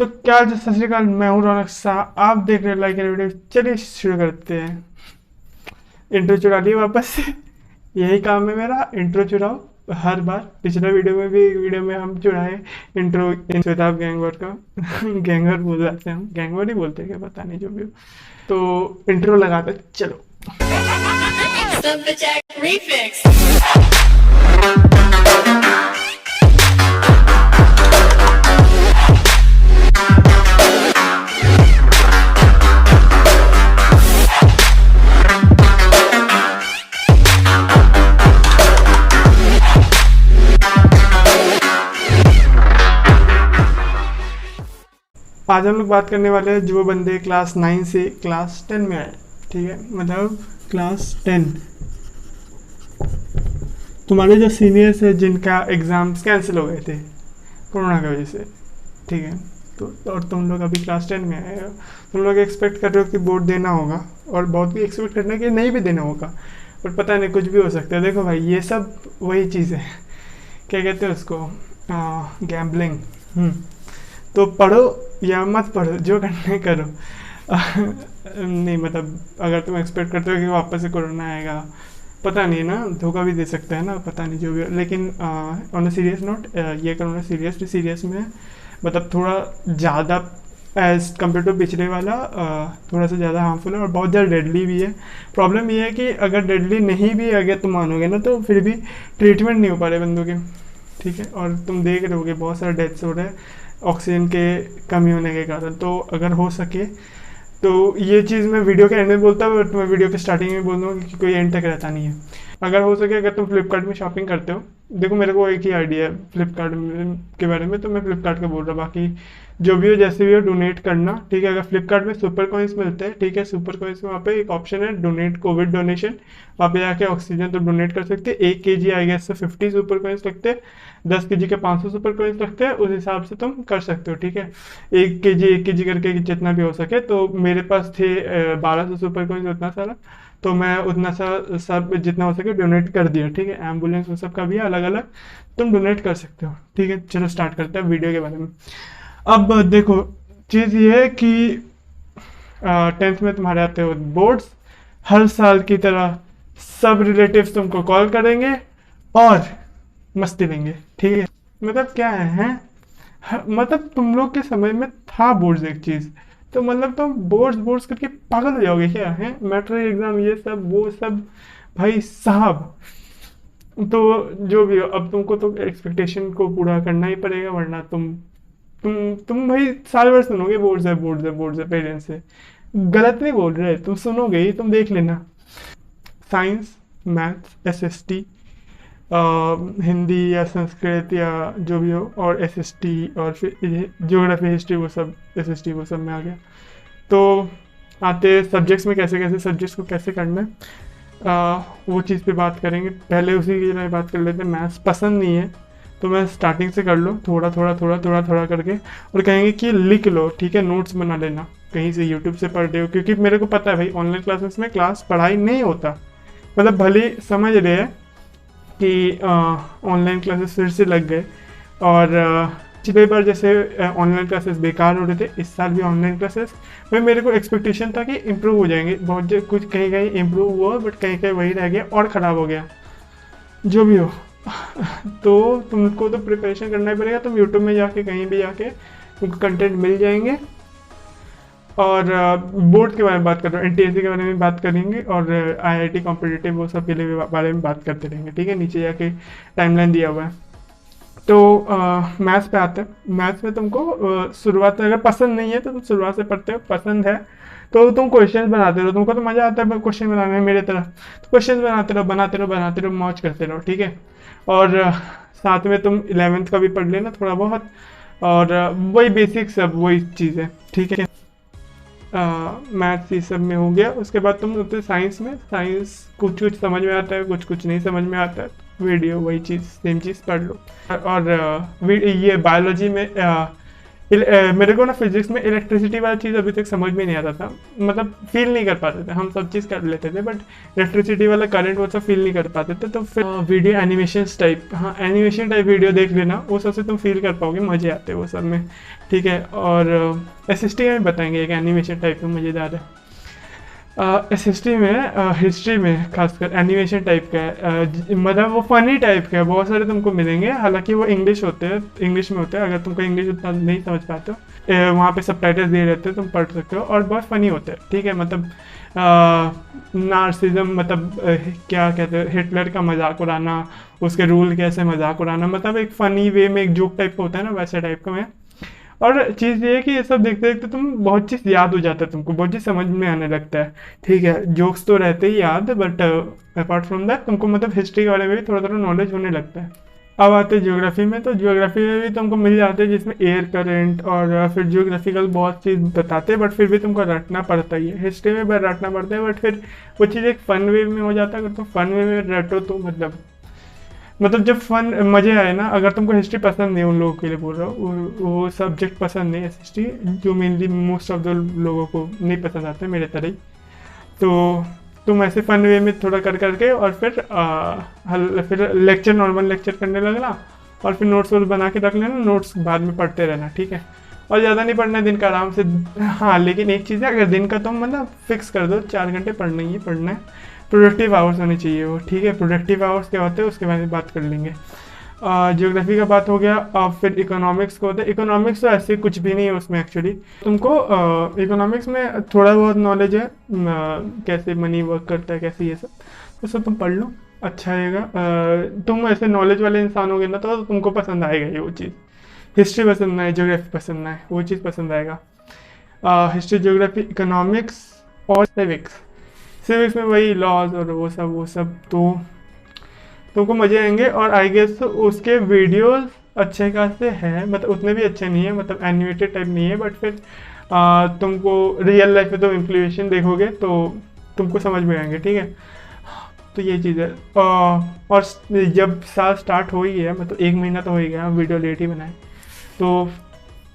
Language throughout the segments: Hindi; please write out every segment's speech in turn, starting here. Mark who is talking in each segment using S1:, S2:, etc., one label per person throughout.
S1: तो क्या जो सत श्री अकाल, मैं हूँ रौनक शाह, आप देख रहे हैं लाइक एंड वीडियो। चलिए शुरू करते हैं। इंट्रो चुरा लिया वापस से। यही काम है मेरा, इंट्रो चुराओ हर बार। पिछले वीडियो में भी, वीडियो में हम चुराए इंट्रो श्वेताब गैंगवर का। गैंगवर बोल जाते हैं हम, गैंगवर ही बोलते हैं क्या पता नहीं, जो भी हो। तो इंट्रो लगाते चलो। आज हम लोग बात करने वाले हैं जो बंदे क्लास 9 से क्लास 10 में आए, ठीक है, मतलब क्लास 10। तुम्हारे जो सीनियर्स है जिनका एग्ज़ाम्स कैंसिल हो गए थे कोरोना की वजह से, ठीक है, तो और तुम लोग अभी क्लास 10 में आए हो, तुम लोग एक्सपेक्ट कर रहे हो कि बोर्ड देना होगा, और बहुत भी एक्सपेक्ट करना है कि नहीं भी देना होगा, पर पता नहीं कुछ भी हो सकता है। देखो भाई, ये सब वही चीज़ है, क्या कहते हैं उसको, गैम्बलिंग। तो पढ़ो या मत पढ़ो, जो करना करो। नहीं मतलब अगर तुम एक्सपेक्ट करते हो कि वापस से कोरोना आएगा, पता नहीं ना, धोखा भी दे सकता है ना, पता नहीं जो भी। लेकिन ऑन अ सीरियस नोट, ये कोरोना सीरियस में मतलब थोड़ा ज़्यादा एज कम्पेयर टू पिछले वाला, थोड़ा सा ज़्यादा हार्मफुल है और बहुत ज़्यादा डेडली भी है। प्रॉब्लम ये है कि अगर डेडली नहीं भी अगर तुम मानोगे ना, तो फिर भी ट्रीटमेंट नहीं हो पा रहे बंदों के, ठीक है, और तुम देख रहे होगे बहुत सारे डेथ्स हो रहे हैं ऑक्सीजन के कमी होने के कारण। तो अगर हो सके तो ये चीज़ मैं वीडियो के एंड में बोलता हूँ, बट मैं वीडियो के स्टार्टिंग में बोल दूँगा कि कोई एंड तक रहता नहीं है। अगर हो सके, अगर तुम फ्लिपकार्ट में शॉपिंग करते हो, देखो मेरे को एक ही आइडिया है फ्लिपकार्ट के बारे में, तो मैं फ्लिपकार्ट का बोल रहा हूँ, बाकी जो भी हो जैसे भी हो डोनेट करना, ठीक है। अगर फ्लिपकार्ट में सुपर कॉइन्स मिलते हैं, ठीक है, सुपर कॉइन्स में वहाँ पे एक ऑप्शन है डोनेट कोविड डोनेशन, वहाँ पे जाके ऑक्सीजन तो डोनेट कर सकते हैं। 1 kg आई गेस से 50 सुपर कॉइन्स लगते हैं, 10 kg के 500 सुपर कॉइन्स लगते हैं, उस हिसाब से तुम कर सकते हो, ठीक है। 1 kg करके जितना भी हो सके। तो मेरे पास थे 1200 सुपर कॉइन्स, उतना सारा, तो मैं उतना सा सब जितना हो सके डोनेट कर दिया, ठीक है। एम्बुलेंस वो सब का भी अलग अलग तुम डोनेट कर सकते हो, ठीक है। चलो स्टार्ट करते हैं वीडियो के बारे में। अब देखो, चीज़ ये है कि 10th में तुम्हारे आते हो बोर्ड्स, हर साल की तरह सब रिलेटिव्स तुमको कॉल करेंगे और मस्ती लेंगे, ठीक है। मतलब क्या है? मतलब तुम लोग के समय में था बोर्ड्स एक चीज़, तो मतलब तुम बोर्ड्स करके पागल हो जाओगे क्या है? मैट्रिक एग्जाम, ये सब वो सब, भाई साहब। तो जो भी हो, अब तुमको तो एक्सपेक्टेशन को पूरा करना ही पड़ेगा, वरना तुम भाई साल भर सुनोगे बोर्ड्स है पेरेंट्स से। गलत नहीं बोल रहे, तुम सुनोगे ही, तुम देख लेना। साइंस, मैथ्स, SST, हिंदी या संस्कृत या जो भी हो, और SST, और फिर ज्योग्राफी, हिस्ट्री, वो सब SST वो सब में आ गया। तो आते सब्जेक्ट्स में कैसे कैसे सब्जेक्ट्स को कैसे करना है, वो चीज़ पे बात करेंगे। पहले उसी की तरह बात कर लेते हैं। मैथ्स पसंद नहीं है तो मैं स्टार्टिंग से कर लो, थोड़ा थोड़ा करके, और कहेंगे कि लिख लो, ठीक है, नोट्स बना लेना, कहीं से यूट्यूब से पढ़ रहे हो, क्योंकि मेरे को पता है भाई ऑनलाइन क्लासेस में क्लास पढ़ाई नहीं होता। मतलब भले समझ रहे हैं कि ऑनलाइन क्लासेस फिर से लग गए, और पिछले बार जैसे ऑनलाइन क्लासेस बेकार हो रहे थे, इस साल भी ऑनलाइन क्लासेस में मेरे को एक्सपेक्टेशन था कि इम्प्रूव हो जाएंगे, बहुत कुछ कहीं कहीं इम्प्रूव हुआ, बट कहीं कहीं वही रह गया और ख़राब हो गया, जो भी हो। तो तुमको तो प्रिपरेशन करना ही पड़ेगा। तुम यूट्यूब में जाके कहीं भी जाके तुमको कंटेंट मिल जाएंगे। और बोर्ड के बारे में बात कर रहा हूँ, NTSC के बारे में बात करेंगे, और IIT कॉम्पिटिटिव वो सब के लिए बारे में बात करते रहेंगे, ठीक है। नीचे जाके टाइमलाइन दिया हुआ है। तो मैथ्स पे आते हैं। मैथ्स में तुमको शुरुआत अगर पसंद नहीं है तो तुम शुरुआत से पढ़ते हो, पसंद है तो तुम क्वेश्चन बनाते रहो। तुमको तो मज़ा आता है क्वेश्चन बनाने में मेरे तरह, तो क्वेश्चन बनाते रहो, मौज करते रहो, ठीक है। और साथ में तुम 11th का भी पढ़ लेना थोड़ा बहुत, और वही बेसिक सब वही चीज़ है, ठीक है। मैथ्स ये सब में हो गया। उसके बाद तुम होते साइंस में। साइंस कुछ कुछ समझ में आता है, कुछ कुछ नहीं समझ में आता है, वीडियो वही चीज़ सेम चीज़ पढ़ लो। और ये बायोलॉजी में मेरे को ना फिजिक्स में इलेक्ट्रिसिटी वाला चीज़ अभी तक समझ में नहीं आता था, मतलब फील नहीं कर पाते थे, हम सब चीज़ कर लेते थे बट इलेक्ट्रिसिटी वाला करंट वो सब फील नहीं कर पाते थे। तो फिर वीडियो एनिमेशन टाइप, हाँ एनिमेशन टाइप वीडियो देख लेना, वो सबसे तुम फील कर पाओगे, मज़े आते हैं वो सब में, ठीक है। और एसएसटी में बताएंगे एक एनिमेशन टाइप में मज़ेदार है। एसएसटी में हिस्ट्री में खासकर एनिमेशन टाइप का है, मतलब वो फनी टाइप का है, बहुत सारे तुमको मिलेंगे, हालांकि वो इंग्लिश होते हैं, इंग्लिश में होते हैं, अगर तुमको इंग्लिश उतना नहीं समझ पाते हो वहाँ पे सबटाइटल्स दिए रहते हैं, तुम पढ़ सकते हो, और बहुत फनी होते हैं, ठीक है। मतलब नार्सिज्म, मतलब क्या कहते हैं, हिटलर का मजाक उड़ाना, उसके रूल कैसे मजाक उड़ाना, मतलब एक फ़नी वे में, एक जोक टाइप का होता है ना, वैसे टाइप का मैं। और चीज़ ये है कि ये सब देखते देखते तुम बहुत चीज़ याद हो जाता है, तुमको बहुत चीज़ समझ में आने लगता है, ठीक है। जोक्स तो रहते ही याद, बट अपार्ट फ्रॉम दैट तुमको मतलब हिस्ट्री के बारे में भी थोड़ा थोड़ा नॉलेज होने लगता है। अब आते हैं ज्योग्राफी में, तो ज्योग्राफी में भी तुमको मिल जाते हैं जिसमें एयर करंट और फिर ज्योग्राफिकल बहुत चीज़ बताते हैं, बट फिर भी तुमको रटना पड़ता ही है। हिस्ट्री में भी रटना पड़ता है, बट फिर वो चीज़ एक फ़न वे में हो जाता है, अगर तुम फन वे में रटो तो मतलब जब फन मज़े आए ना। अगर तुमको हिस्ट्री पसंद नहीं, उन लोगों के लिए बोल रहा हूँ, वो सब्जेक्ट पसंद नहीं है हिस्ट्री, जो मेनली मोस्ट ऑफ द लोगों को नहीं पसंद आते मेरे तरह ही, तो तुम ऐसे फन वे में थोड़ा कर करके और फिर लेक्चर, नॉर्मल लेक्चर करने लगना, और फिर नोट्स वोट्स बना के रख लेना, नोट्स बाद में पढ़ते रहना, ठीक है। और ज़्यादा नहीं पढ़ना है दिन का, आराम से। हाँ लेकिन एक चीज़ है, अगर दिन का तुम मतलब फिक्स कर दो 4 घंटे पढ़ना ही पढ़ना है, प्रोडक्टिव आवर्स होने चाहिए वो, ठीक है। प्रोडक्टिव आवर्स क्या होते हैं उसके बारे में बात कर लेंगे। ज्योग्राफी का बात हो गया। अब फिर इकोनॉमिक्स को होता है, इकोनॉमिक्स तो ऐसे कुछ भी नहीं है उसमें एक्चुअली, तुमको इकोनॉमिक्स में थोड़ा बहुत नॉलेज है, कैसे मनी वर्क करता है, कैसे ये सब, तो सब तुम पढ़ लो, अच्छा रहेगा। तुम ऐसे नॉलेज वाले इंसान होगे ना, तो तुमको पसंद आएगा ये वो चीज़। हिस्ट्री पसंद आए, ज्योग्राफी पसंद आए, वो चीज़ पसंद आएगा। हिस्ट्री, ज्योग्राफी, इकोनॉमिक्स और सिविक्स। सिविक्स में वही लॉज और वो सब तो तुमको मज़े आएंगे। और आई गेस उसके वीडियोस अच्छे खासे हैं, मतलब उतने भी अच्छे नहीं है, मतलब एनिमेटेड टाइप नहीं है, बट फिर तुमको रियल लाइफ में तो इम्प्लीमेशन देखोगे तो तुमको समझ में आएंगे, ठीक है। तो ये चीज़ है। और जब साल स्टार्ट हो ही गया, मतलब 1 महीना तो हो ही गया, वीडियो लेट ही बनाए, तो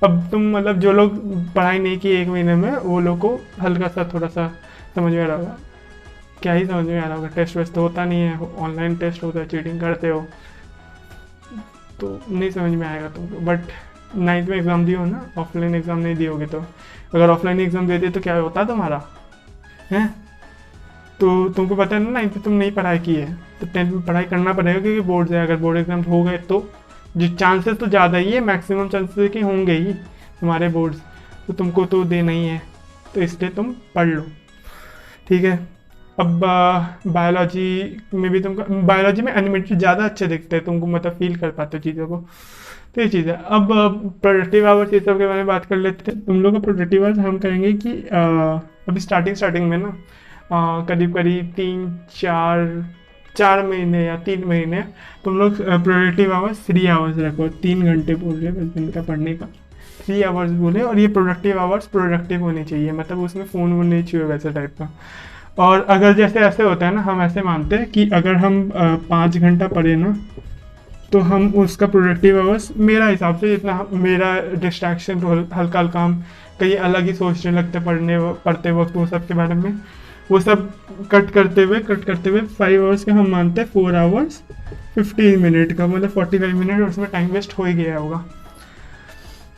S1: अब तुम मतलब जो लोग पढ़ाई नहीं की 1 महीने में, वो लोग को हल्का सा थोड़ा सा समझ में आ रहा होगा। क्या ही समझ में आ रहा होगा, टेस्ट वेस्ट तो होता नहीं है, ऑनलाइन टेस्ट होता है, चीटिंग करते हो तो नहीं समझ में आएगा तुमको। बट 9th में एग्ज़ाम दियो ना, ऑफलाइन एग्ज़ाम नहीं दियोगे तो, अगर ऑफलाइन एग्ज़ाम दे दिए तो क्या होता तुम्हारा है। तो तुमको पता है ना 9th में तुम नहीं पढ़ाई की है, तो 10th में पढ़ाई करना पड़ेगा, क्योंकि बोर्ड है, अगर बोर्ड एग्जाम हो गए तो जो चांसेस तो ज़्यादा ही है, मैक्सिमम चांसेस कि होंगे ही तुम्हारे बोर्ड्स, तो तुमको तो देना ही है, तो इसलिए तुम पढ़ लो, ठीक है। अब बायोलॉजी में भी तुमको, बायोलॉजी में एनिमेटेड ज़्यादा अच्छे दिखते हैं, तुमको मतलब फील कर पाते हो चीज़ों को, तो ये चीज़ है। अब प्रोडक्टिव आवर्स ये सब के बारे में बात कर लेते हैं। तुम लोग का प्रोडक्टिव आवर्स हम कहेंगे कि अभी स्टार्टिंग में ना करीब करीब 4 महीने या 3 महीने तुम लोग प्रोडक्टिव आवर्स 3 आवर्स रखो, 3 घंटे बोल रहे बस दिन का पढ़ने का, 3 आवर्स बोले। और ये प्रोडक्टिव आवर्स प्रोडक्टिव होनी चाहिए, मतलब उसमें फ़ोन वोन नहीं चाहिए वैसे टाइप का। और अगर जैसे ऐसे होता है ना, हम ऐसे मानते हैं कि अगर हम 5 घंटा पढ़े ना, तो हम उसका प्रोडक्टिव आवर्स, मेरा हिसाब से जितना मेरा डिस्ट्रैक्शन हल्का हल्का हम कहीं अलग ही सोचने लगते पढ़ते वक्त वो सब के बारे में, वो सब कट करते हुए 5 आवर्स का हम मानते हैं 4 आवर्स 15 मिनट का, मतलब 45 मिनट उसमें टाइम वेस्ट हो ही गया होगा।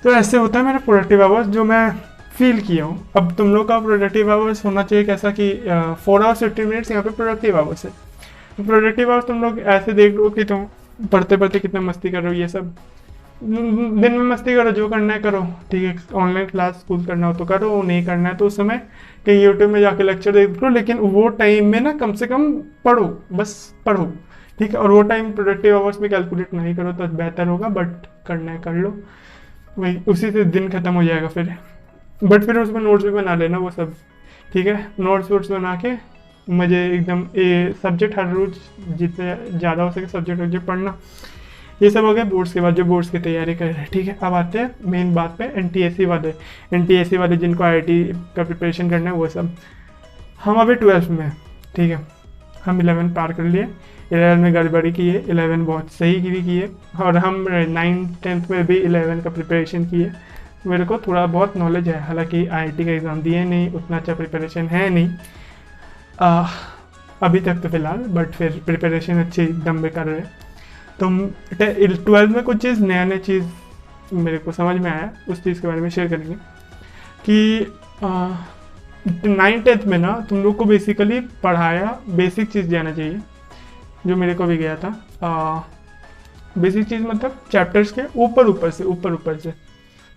S1: तो ऐसे होता है मेरा प्रोडक्टिव आवर्स जो मैं फील किया हूँ। अब तुम लोग का प्रोडक्टिव आवर्स होना चाहिए कैसा कि 4 आवर्स 15 मिनट्स यहाँ पे प्रोडक्टिव आवर्स है। तो प्रोडक्टिव आवर्स तुम लोग ऐसे देख लो कि तुम पढ़ते पढ़ते कितना मस्ती कर रहे हो, ये सब दिन में मस्ती करो, जो करना है करो, ठीक है। ऑनलाइन क्लास स्कूल करना हो तो करो, नहीं करना है तो उस समय कहीं यूट्यूब में जाके लेक्चर देख लो, लेकिन वो टाइम में ना कम से कम पढ़ो, बस पढ़ो, ठीक है। और वो टाइम प्रोडक्टिव आवर्स में कैलकुलेट नहीं करो तो बेहतर होगा, बट करना है कर लो, वही उसी से दिन खत्म हो जाएगा फिर। बट फिर उसमें नोट्स भी बना लेना वो सब, ठीक है। नोट्स वोट्स बना के मुझे एकदम सब्जेक्ट हर रोज़ जितने ज़्यादा हो सके सब्जेक्ट पढ़ना। ये सब हो गया बोर्ड्स के बाद, जो बोर्ड्स की तैयारी कर रहे हैं, ठीक है। अब आते हैं मेन बात पे, एनटीएससी वाले जिनको आईआईटी का प्रिपरेशन करना है वो सब। हम अभी 12th में, ठीक है। हम 11 पार कर लिए, 11 में गड़बड़ी की है, 11 बहुत सही की भी की है, और हम 9th 10th में भी 11 का प्रिपरेशन किए, मेरे को थोड़ा बहुत नॉलेज है, हालांकि आईआईटी का एग्ज़ाम दिए नहीं, उतना अच्छा प्रिपरेशन है नहीं अभी तक तो फिलहाल, बट फिर प्रिपरेशन अच्छी दम पे कर रहे हैं। तो 12th में कुछ चीज़ नया चीज़ मेरे को समझ में आया, उस चीज़ के बारे में शेयर करेंगे कि 9th-10th में ना तुम लोग को बेसिकली पढ़ाया बेसिक चीज़ जाना चाहिए, जो मेरे को भी गया था। बेसिक चीज़ मतलब चैप्टर्स के ऊपर से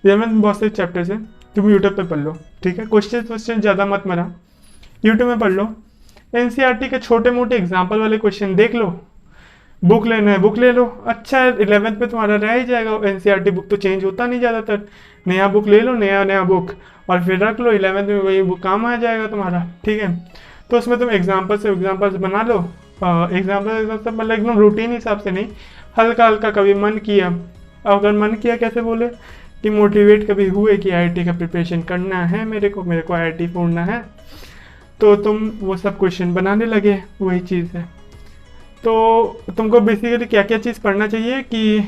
S1: जैसे बहुत से चैप्टर्स हैं, तुम यूट्यूब पे पढ़ लो, ठीक है। क्वेश्चन ज़्यादा मत मरा, यूट्यूब में पढ़ लो। एनसीईआरटी के छोटे मोटे एग्जाम्पल वाले क्वेश्चन देख लो, बुक लेना है बुक ले लो, अच्छा 11th में तुम्हारा रह ही जाएगा। एनसीईआरटी बुक तो चेंज होता नहीं ज़्यादातर, नया बुक ले लो, नया बुक और फिर रख लो, 11th में वही बुक काम आ जाएगा तुम्हारा, ठीक है। तो उसमें तुम एग्जाम्पल्स बना लो, एग्जाम्पल मतलब एकदम रूटीन हिसाब से नहीं, हल्का हल्का कभी मन किया, अगर मन किया कैसे बोले कि मोटिवेट कभी हुए कि आईआईटी का प्रिपरेशन करना है मेरे को आईआईटी पढ़ना है, तो तुम वो सब क्वेश्चन बनाने लगे, वही चीज़ है। तो तुमको बेसिकली क्या क्या चीज़ पढ़ना चाहिए कि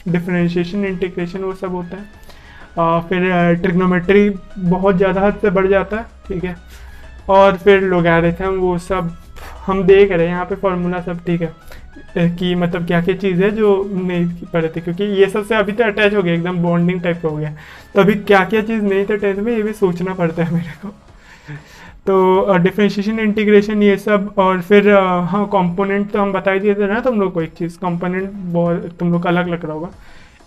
S1: डिफरेंशिएशन, इंटीग्रेशन वो सब होता है, फिर ट्रिग्नोमेट्री बहुत ज़्यादा हद से बढ़ जाता है, ठीक है। और फिर लोगैरिथम वो सब हम देख रहे हैं यहाँ पे, फॉर्मूला सब, ठीक है, कि मतलब क्या क्या चीज़ है जो नहीं पढ़े थे, क्योंकि ये सब से अभी तो अटैच हो गया, एकदम बॉन्डिंग टाइप का हो गया। तो अभी क्या क्या चीज़ नहीं था 10th में, ये भी सोचना पड़ता है मेरे को। तो डिफरेंशिएशन, इंटीग्रेशन ये सब, और फिर हाँ कंपोनेंट तो हम बता ही दिए थे ना तुम लोग को। एक चीज़ कंपोनेंट बहुत तुम लोग को अलग लग रहा होगा,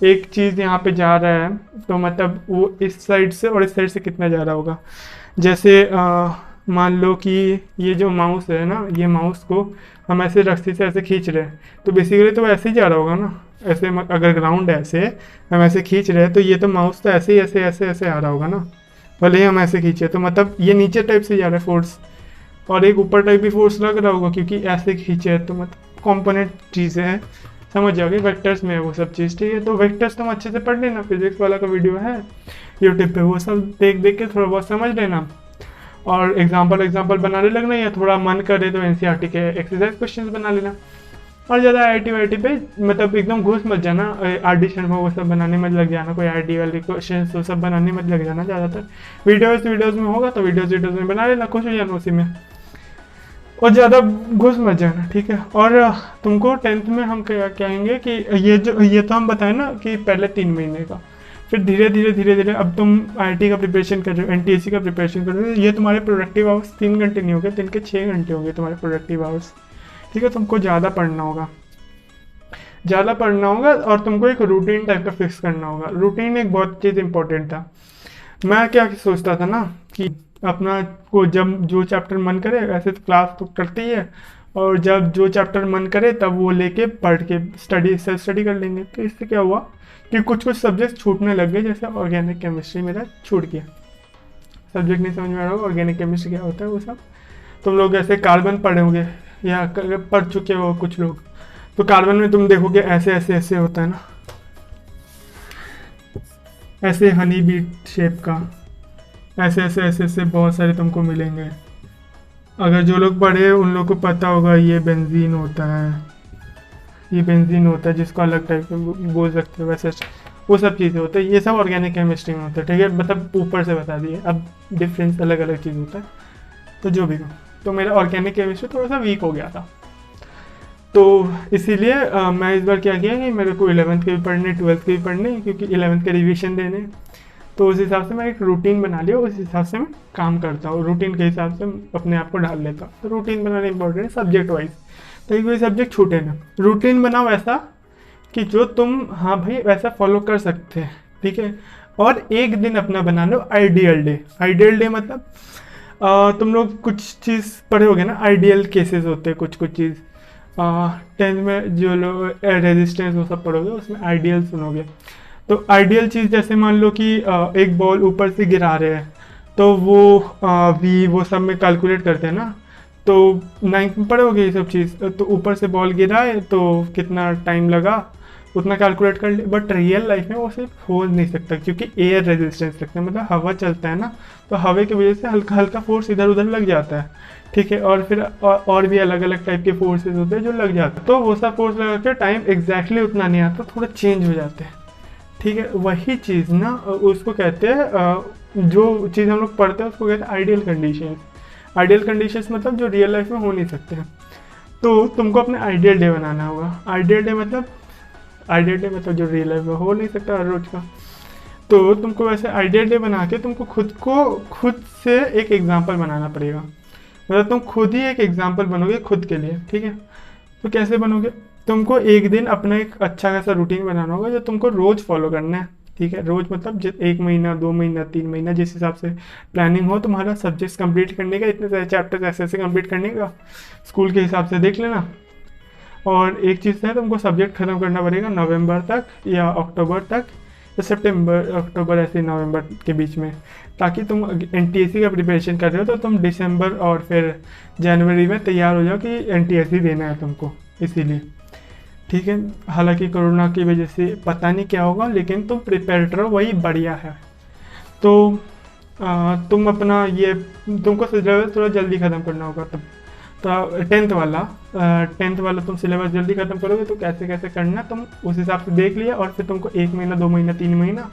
S1: एक चीज़ यहाँ पे जा रहा है तो मतलब वो इस साइड से और इस साइड से कितना जा रहा होगा। जैसे मान लो कि ये जो माउस है ना, ये माउस को हम ऐसे रस्सी से ऐसे खींच रहे हैं, तो बेसिकली तो ऐसे ही जा रहा होगा ना, ऐसे अगर ग्राउंड है ऐसे हम ऐसे खींच रहे हैं, तो ये तो माउस तो ऐसे ही ऐसे आ रहा होगा ना, भले ही हम ऐसे खींचे, तो मतलब ये नीचे टाइप से जा रहा है फोर्स, और एक ऊपर टाइप भी फोर्स लग रहा होगा क्योंकि ऐसे खींचे है। तो मतलब कॉम्पोनेंट चीज़ें हैं, समझ जाओगे, वेक्टर्स में है वो सब चीज़, ठीक है। तो वेक्टर्स तुम अच्छे से पढ़ लेना, फिजिक्स वाला का वीडियो है यूट्यूब पे, वो सब देख के थोड़ा बहुत समझ लेना, और एग्जाम्पल बनाने लगना, या थोड़ा मन करे तो एनसीईआरटी के एक्सरसाइज क्वेश्चंस बना लेना। और ज़्यादा आईआईटी पे मतलब एकदम घुस मत जाना, आर्डिशन में वो सब बनाने मत लग जाना, कोई आईआईटी वाले क्वेश्चन वो सब बनाने मत लग जाना। ज़्यादातर वीडियोज़ में होगा तो वीडियोज़ में बना लेना, खुश हो जाना उसी में, और ज़्यादा घुस मत जाना, ठीक है। और तुमको 10th में हम क्या कहेंगे कि ये तो हम बताएं ना कि पहले 3 महीने का, फिर धीरे धीरे अब तुम आईआईटी का प्रिपरेशन कर रहे हो, एनटीएससी का प्रिपरेशन कर रहे हो, ये तुम्हारे प्रोडक्टिव आवर्स 3 घंटे नहीं होंगे, दिन के 6 घंटे होंगे तुम्हारे प्रोडक्टिव आवर्स, ठीक है। तुमको ज़्यादा पढ़ना होगा और तुमको एक रूटीन टाइप का फिक्स करना होगा। रूटीन एक बहुत चीज़ इंपॉर्टेंट था। मैं क्या सोचता था ना कि अपना को जब जो चैप्टर मन करे, ऐसे तो क्लास तो करती ही है, और जब जो चैप्टर मन करे तब वो लेके पढ़ के सेल्फ स्टडी कर लेंगे। तो इससे क्या हुआ कि कुछ सब्जेक्ट छूटने लग गए, जैसे ऑर्गेनिक केमिस्ट्री मेरा छूट गया, सब्जेक्ट नहीं समझ में आ रहा होगा ऑर्गेनिक केमिस्ट्री क्या होता है वो सब। तुम लोग ऐसे कार्बन पढ़े होंगे या पढ़ चुके हो कुछ लोग, तो कार्बन में तुम देखोगे ऐसे होता है ना, ऐसे हनी बीट शेप का, ऐसे बहुत सारे तुमको मिलेंगे। अगर जो लोग पढ़े उन लोग को पता होगा ये बेंजीन होता है, जिसको अलग टाइप में बोल सकते हो, वैसे वो सब चीज़ें होता है। ये सब ऑर्गेनिक केमिस्ट्री में होता है, ठीक है, मतलब ऊपर से बता दिए, अब डिफरेंस अलग चीज़ होता है। तो जो भी हो, तो मेरा ऑर्गेनिक केमिस्ट्री थोड़ा सा वीक हो गया था, तो इसीलिए मैं इस बार क्या किया कि मेरे को 11th के भी पढ़ने, 12th के भी पढ़ने, क्योंकि 11th के रिवीजन देने, तो उस हिसाब से मैं एक रूटीन बना लिया, उस हिसाब से मैं काम करता हूँ, रूटीन के हिसाब से अपने आप को ढाल लेता हूँ। तो रूटीन बनाना इंपॉर्टेंट है सब्जेक्ट वाइज, तो कोई सब्जेक्ट छूटे ना, रूटीन बनाओ ऐसा कि जो तुम हाँ भाई वैसा फॉलो कर सकते हैं, ठीक है। और एक दिन अपना बना लो आइडियल डे मतलब तुम लोग कुछ चीज़ पढ़े होगे ना, आइडियल केसेस होते हैं कुछ चीज़, 10th में जो लोग रेजिस्टेंस वो सब पढ़ोगे उसमें आइडियल सुनोगे। तो आइडियल चीज़ जैसे मान लो कि एक बॉल ऊपर से गिरा रहे हैं, तो वो वी वो सब में कैलकुलेट करते हैं ना, तो 9th में पढ़ोगे ये सब चीज़, तो ऊपर से बॉल गिरा है तो कितना टाइम लगा उतना कैलकुलेट कर ले। बट रियल लाइफ में वो सिर्फ हो नहीं सकता, क्योंकि एयर रेजिस्टेंस लगता है, मतलब हवा चलता है ना, तो हवा की वजह से हल्का फोर्स इधर उधर लग जाता है, ठीक है। और फिर और भी अलग टाइप के फोर्सेस होते हैं जो लग जाते हैं, तो वो सब फोर्स लगा के टाइम एग्जैक्टली उतना नहीं आता, थोड़ा चेंज हो जाते हैं, ठीक है, वही चीज़ ना उसको कहते हैं जो चीज़ हम लोग पढ़ते हैं उसको कहते हैं आइडियल कंडीशंस। आइडियल कंडीशंस मतलब जो रियल लाइफ में हो नहीं सकते हैं। तो तुमको अपने आइडियल डे बनाना होगा। आइडियल डे मतलब जो रियल लाइफ में हो नहीं सकता हर रोज का। तो तुमको वैसे आइडियल डे बना के तुमको खुद से एक एग्जाम्पल बनाना पड़ेगा। मतलब तुम खुद ही एक एग्जाम्पल बनोगे खुद के लिए, ठीक है। तो कैसे बनोगे, तुमको एक दिन अपना एक अच्छा खासा रूटीन बनाना होगा जो तुमको रोज फॉलो करना है, ठीक है। रोज मतलब 1 महीना 2 महीना 3 महीना जिस हिसाब से प्लानिंग हो तुम्हारा सब्जेक्ट्स कंप्लीट करने का, इतने सारे चैप्टर्स ऐसे ऐसे कंप्लीट करने का, स्कूल के हिसाब से देख लेना। और एक चीज़ है, तुमको सब्जेक्ट ख़त्म करना पड़ेगा नवंबर तक या अक्टूबर तक या सितंबर अक्टूबर ऐसे नवंबर के बीच में, ताकि तुम एनटीएससी का प्रिपरेशन कर रहे हो तो तुम दिसंबर और फिर जनवरी में तैयार हो जाओ कि एनटीएससी देना है तुमको, इसीलिए, ठीक है। हालांकि कोरोना की वजह से पता नहीं क्या होगा, लेकिन तुम प्रिपेयर्ड रहो, वही बढ़िया है। तो तुम अपना ये तुमको सिलेबस थोड़ा जल्दी ख़त्म करना होगा तब। तो टेंथ वाला तुम सिलेबस जल्दी ख़त्म करोगे तो कैसे कैसे करना तुम उस हिसाब से देख लिया, और फिर तुमको 1 महीना 2 महीना 3 महीना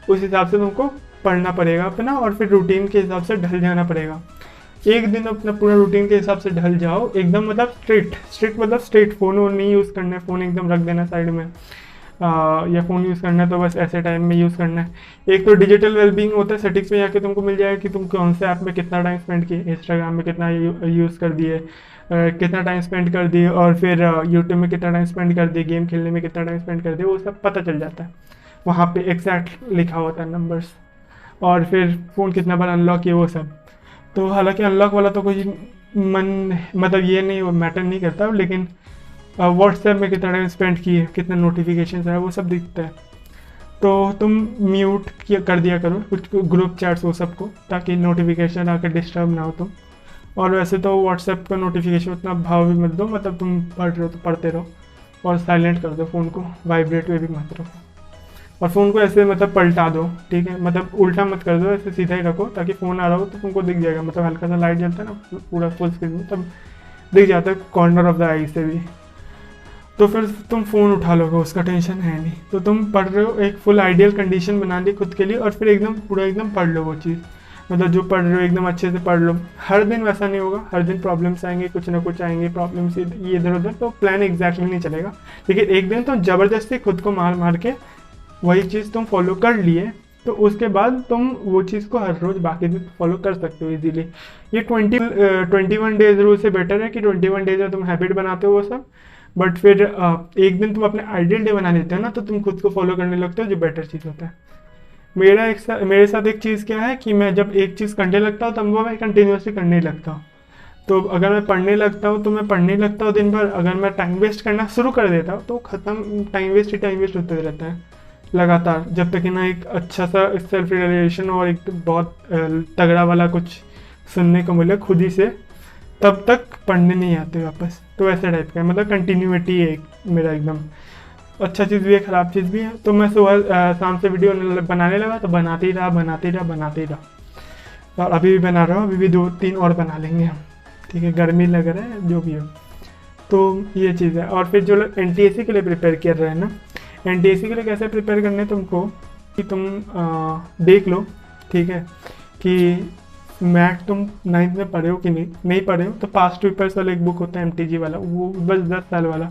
S1: उस हिसाब से तुमको पढ़ना पड़ेगा अपना, और फिर रूटीन के हिसाब से ढल जाना पड़ेगा। एक दिन अपना पूरा रूटीन के हिसाब से ढल जाओ एकदम, मतलब स्ट्रिक्ट मतलब स्ट्रिक्ट, फ़ोन वोन नहीं यूज़ करना है, फ़ोन एकदम रख देना साइड में। या फ़ोन यूज़ करना है तो बस ऐसे टाइम में यूज़ करना है। एक तो डिजिटल वेलबींग होता है, सेटिंग्स में जाके तुमको मिल जाएगा कि तुम कौन से ऐप में कितना टाइम स्पेंड किए, इंस्टाग्राम में कितना यूज़ कर दिए, कितना टाइम स्पेंड कर दिए, और फिर यूट्यूब में कितना टाइम स्पेंड कर दिए, गेम खेलने में कितना टाइम स्पेंड कर दिए, वो सब पता चल जाता है। वहाँ पे एग्जैक्ट लिखा होता है नंबर्स, और फिर फ़ोन कितना बार अनलॉक किए वो सब। तो हालांकि अनलॉक वाला तो कोई मतलब ये नहीं मैटर नहीं करता, लेकिन व्हाट्सएप में कितना टाइम स्पेंड किए, कितने नोटिफिकेशन है, वो सब दिखता है। तो तुम म्यूट कर दिया करो कुछ ग्रुप चैट्स वो सबको, ताकि नोटिफिकेशन आकर डिस्टर्ब ना हो तुम। और वैसे तो व्हाट्सएप का नोटिफिकेशन उतना भाव भी मत दो, मतलब तुम पढ़ रहे हो तो पढ़ते रहो, और साइलेंट कर दो फ़ोन को, वाइब्रेट में भी मत रखो। और फ़ोन को ऐसे मतलब पलटा दो, ठीक है, मतलब उल्टा मत कर दो, ऐसे सीधा ही रखो, ताकि फ़ोन आ रहा हो तो तुमको दिख जाएगा, मतलब हल्का सा लाइट जलता है ना पूरा फुल स्क्रीन में, तब दिख जाता है कॉर्नर ऑफ द आई से भी। तो फिर तुम फ़ोन उठा लोगे, उसका टेंशन है नहीं। तो तुम पढ़ रहे हो, एक फुल आइडियल कंडीशन बना ली खुद के लिए, और फिर एकदम पूरा एकदम पढ़ लो वो चीज़, मतलब जो पढ़ रहे हो एकदम अच्छे से पढ़ लो। हर दिन वैसा नहीं होगा, हर दिन प्रॉब्लम्स आएंगे, कुछ ना कुछ आएंगे प्रॉब्लम्स ये इधर उधर, तो प्लान एग्जैक्टली नहीं चलेगा। लेकिन एक दिन तो ज़बरदस्ती खुद को मार मार के वही चीज़ तुम फॉलो कर लिए, तो उसके बाद तुम वो चीज़ को हर रोज़ बाकी दिन फॉलो कर सकते हो इजीली। ये 21 डेज रूल से बेटर है कि 21 डेज में तुम हैबिट बनाते हो वो सब, बट फिर एक दिन तुम अपने आइडियल डे बना लेते हो ना, तो तुम खुद को फॉलो करने लगते हो, जो बेटर चीज़ होता है। मेरे साथ एक चीज़ क्या है कि मैं जब एक चीज़ करने लगता हूँ तब वो मैं कंटिन्यूसली करने लगता हूँ। तो अगर मैं पढ़ने लगता हूँ तो मैं पढ़ने लगता हूँ दिन भर, अगर मैं टाइम वेस्ट करना शुरू कर देता हूँ तो ख़त्म, टाइम वेस्ट होते रहता है लगातार, जब तक कि ना एक अच्छा सा सेल्फ रियलाइजेशन और एक बहुत तगड़ा वाला कुछ सुनने को मिले खुद ही से, तब तक पढ़ने नहीं आते वापस। तो ऐसा टाइप का मतलब कंटिन्यूटी है मेरा एकदम। अच्छा चीज़ भी है, ख़राब चीज़ भी है। तो मैं सुबह शाम से वीडियो बनाने लगा, तो बनाते ही रहा, और अभी भी बना रहा हूँ, अभी भी 2-3 और बना लेंगे हम, ठीक है। गर्मी लग रहा है जो भी हो, तो ये चीज़ है। और फिर जो लोग एनटीएससी के लिए प्रिपेयर कर रहे हैं ना, एनटीएससी के लिए कैसे प्रिपेयर करने तुमको, कि तुम देख लो, ठीक है, कि मैथ तुम 9th में पढ़े हो कि नहीं पढ़े हो, तो पास्ट पेपर्स वाला एक बुक होता है एमटीजी वाला, वो बस 10 साल वाला,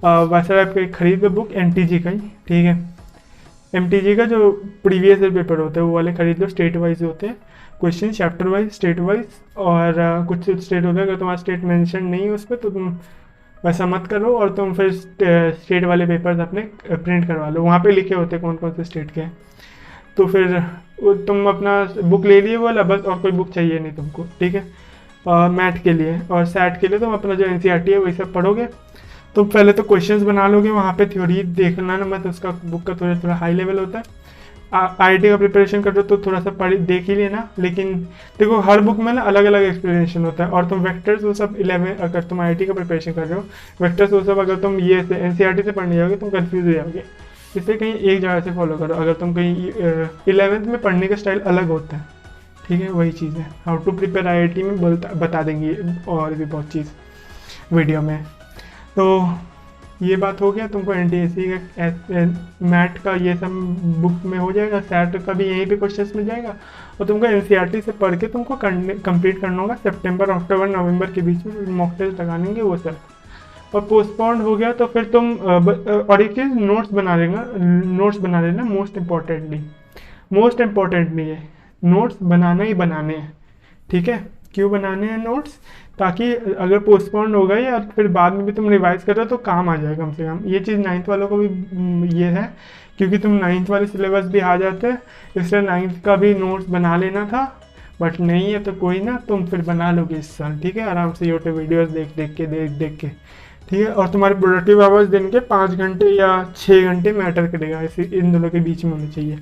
S1: वैसा टाइप का खरीद लो बुक एनटीजी का ही, ठीक है। एमटीजी का जो प्रीवियस ईयर पेपर होते हैं वो वाले खरीद लो, स्टेट वाइज होते हैं question, chapter wise, state wise, और कुछ स्टेट होता है, अगर तुम्हारा स्टेट मेंशन नहीं है उस पर तो तुम वैसा मत करो, और तुम फिर स्टेट वाले पेपर्स अपने प्रिंट करवा लो, वहाँ पे लिखे होते हैं कौन कौन से स्टेट के। तो फिर तुम अपना बुक ले लिए वाला बस, और कोई बुक चाहिए नहीं तुमको, ठीक है। और मैथ के लिए और सैट के लिए तुम अपना जो एनसीईआरटी है वही सब पढ़ोगे। तो पहले तो क्वेश्चंस बना लोगे, वहाँ पे थ्योरी देखना ना मत, उसका बुक का थोड़ा हाई लेवल होता है। आईआईटी का प्रिपरेशन कर रहे हो तो थोड़ा सा देख ही लेना, लेकिन देखो हर बुक में ना अलग अलग एक्सप्लेनेशन होता है। और तुम वेक्टर्स वो सब 11 अगर तुम आईआईटी का प्रिपरेशन कर रहे हो, वेक्टर्स वो सब अगर तुम ये से एनसीईआरटी से पढ़ने जाओगे तुम कंफ्यूज हो जाओगे, इससे कहीं एक जगह से फॉलो करो। अगर तुम कहीं 11th में पढ़ने का स्टाइल अलग होता है, ठीक है, वही चीज़ है। हाउ टू प्रिपेयर आईआईटी में बता देंगे और भी बहुत चीज़ वीडियो में। तो ये बात हो गया, तुमको NTSC का मैट का ये सब बुक में हो जाएगा, सैट का भी यहीं पे क्वेश्चंस मिल जाएगा, और तुमको NCERT से पढ़ के तुमको कंप्लीट करना होगा सितंबर, अक्टूबर, नवंबर के बीच में मॉक टेस्ट लगानेंगे वो सब। और पोस्टपोन्ड हो गया तो फिर तुम और एक चीज़ नोट्स बना लेना मोस्ट इम्पोर्टेंटली है, नोट्स बनाना ही बनाने हैं, ठीक है। क्यों बनाने हैं नोट्स? ताकि अगर पोस्टपोन्ड हो गए या फिर बाद में भी तुम रिवाइज कर रहे हो तो काम आ जाए कम से कम। ये चीज़ 9th वालों को भी ये है, क्योंकि तुम 9th वाले सिलेबस भी आ जाते हैं, इसलिए 9th का भी नोट्स बना लेना था, बट नहीं है तो कोई ना, तुम फिर बना लोगे इस साल, ठीक है, आराम से यूट्यूब वीडियोस देख देख के, ठीक है। और तुम्हारे प्रोडक्टिव आवर्स दिन के 5 घंटे या 6 घंटे मैटर करेगा, इसी इन दोनों के बीच में होने चाहिए।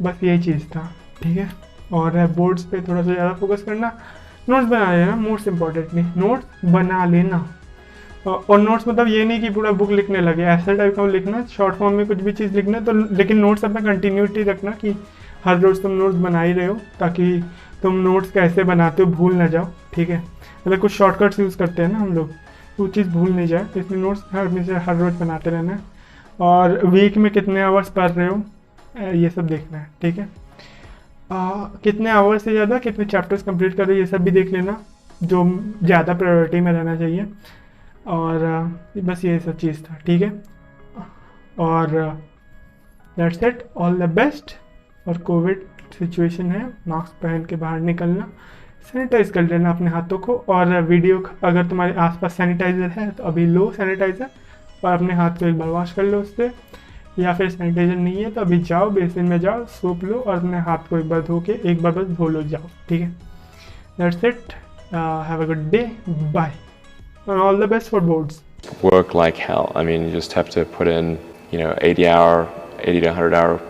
S1: बस यही चीज़ था, ठीक है। और बोर्ड्स पे थोड़ा सा ज़्यादा फोकस करना, नोट्स बना लेना, मोस्ट इम्पॉर्टेंटली नोट्स बना लेना। और नोट्स मतलब ये नहीं कि पूरा बुक लिखने लगे, ऐसा टाइप का लिखना, शॉर्ट फॉर्म में कुछ भी चीज़ लिखना तो, लेकिन नोट्स अपना कंटिन्यूटी रखना कि हर रोज़ तुम नोट्स बना ही रहे हो, ताकि तुम नोट्स कैसे बनाते हो भूल ना जाओ, ठीक है। मतलब कुछ शॉर्टकट्स यूज़ करते हैं ना हम लोग, वो चीज़ भूल नहीं जाए, इसलिए नोट्स हर रोज़ बनाते रहना है। और वीक में कितने आवर्स पढ़ रहे हो ये सब देखना है, ठीक है। कितने आवर्स से ज़्यादा कितने चैप्टर्स कंप्लीट कर रहे हो ये सब भी देख लेना, जो ज़्यादा प्रायोरिटी में रहना चाहिए। और बस ये सब चीज़ था, ठीक है। और that's it, all the best. और कोविड सिचुएशन है, मास्क पहन के बाहर निकलना, सैनिटाइज कर लेना अपने हाथों को, और वीडियो अगर तुम्हारे आसपास सैनिटाइज़र है तो अभी लो सैनिटाइज़र और अपने हाथ को एक बार वॉश कर लो उससे, या फिर सैनिटाइज़र नहीं है तो अभी जाओ बेसिन में जाओ, सोप लो और अपने हाथ को एक बार धो के एक बार बस धो लो, जाओ, ठीक है। That's it, have a good day, bye, and all the best for boards.
S2: Work like hell. I mean, you just have to put in, 80 to 100 hour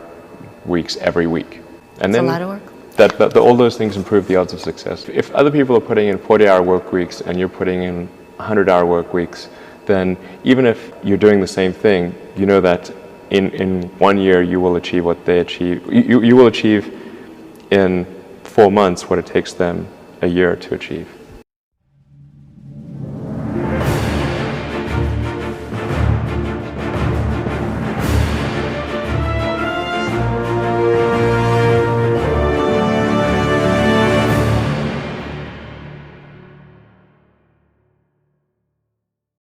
S2: weeks every week. And then
S3: a lot of work.
S2: All those things improve the odds of success. If other people are putting in 40-hour work weeks and you're putting in 100-hour work weeks, then even if you're doing the same thing, you know that in 1 year you will achieve what they achieve. You will achieve in 4 months what it takes them a year to achieve.